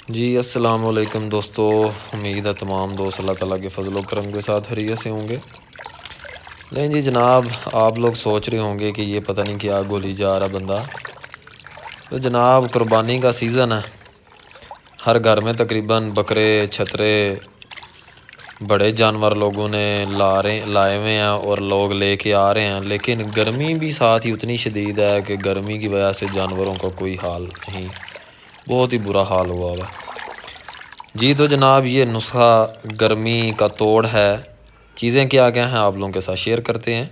जी अस्सलाम वालेकुम दोस्तों। उम्मीद है तमाम दोस्त अल्लाह ताला के फजल करम के साथ खैरियत से होंगे। नहीं जी जनाब, आप लोग सोच रहे होंगे कि ये पता नहीं क्या गोली जा रहा बंदा। तो जनाब कुर्बानी का सीज़न है, हर घर में तकरीबन बकरे छतरे बड़े जानवर लोगों ने लाए हुए हैं और लोग लेके आ रहे हैं। लेकिन गर्मी भी साथ ही उतनी शदीद है कि गर्मी की वजह से जानवरों का कोई हाल नहीं, बहुत ही बुरा हाल हुआ है। जी तो जनाब ये नुस्खा गर्मी का तोड़ है। चीज़ें क्या क्या हैं आप लोगों के साथ शेयर करते हैं।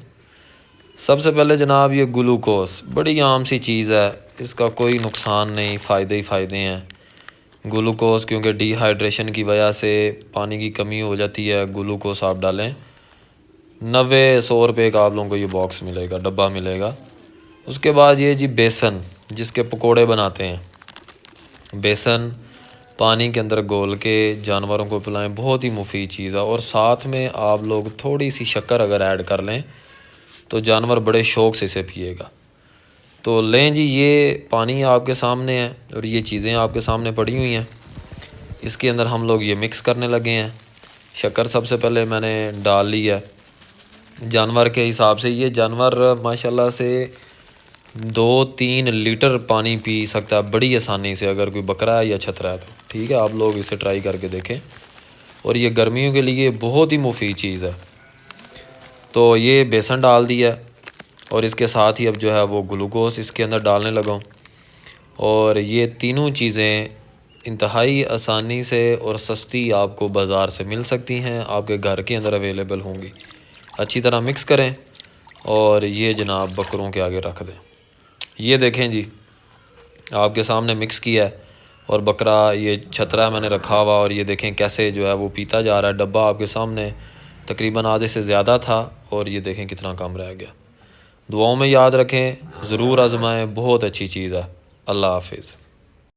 सबसे पहले जनाब ये ग्लूकोस बड़ी आम सी चीज़ है, इसका कोई नुकसान नहीं, फ़ायदे ही फ़ायदे हैं। ग्लूकोस क्योंकि डिहाइड्रेशन की वजह से पानी की कमी हो जाती है, ग्लूकोस आप डालें 90-100 रुपये का आप लोगों को ये बॉक्स मिलेगा, डब्बा मिलेगा। उसके बाद ये जी बेसन जिसके पकोड़े बनाते हैं, बेसन पानी के अंदर घोल के जानवरों को पिलाएं, बहुत ही मुफीद चीज़ है। और साथ में आप लोग थोड़ी सी शक्कर अगर ऐड कर लें तो जानवर बड़े शौक़ से इसे पिएगा। तो लें जी, ये पानी आपके सामने है और ये चीज़ें आपके सामने पड़ी हुई हैं। इसके अंदर हम लोग ये मिक्स करने लगे हैं। शक्कर सबसे पहले मैंने डाल ली है जानवर के हिसाब से। ये जानवर माशाल्लाह से 2-3 लीटर पानी पी सकता है बड़ी आसानी से, अगर कोई बकरा है या छतरा है तो ठीक है, आप लोग इसे ट्राई करके देखें। और ये गर्मियों के लिए बहुत ही मुफीद चीज़ है। तो ये बेसन डाल दिया और इसके साथ ही अब जो है वो ग्लूकोस इसके अंदर डालने लगा। और ये तीनों चीज़ें इंतहाई आसानी से और सस्ती आपको बाज़ार से मिल सकती हैं, आपके घर के अंदर अवेलेबल होंगी। अच्छी तरह मिक्स करें और ये जनाब बकरों के आगे रख दें। ये देखें जी, आपके सामने मिक्स किया है और बकरा ये छतरा मैंने रखा हुआ और ये देखें कैसे जो है वो पीता जा रहा है। डब्बा आपके सामने तकरीबन आधे से ज़्यादा था और ये देखें कितना कम रह गया। दुआओं में याद रखें, ज़रूर आजमाएं, बहुत अच्छी चीज़ है। अल्लाह हाफिज़।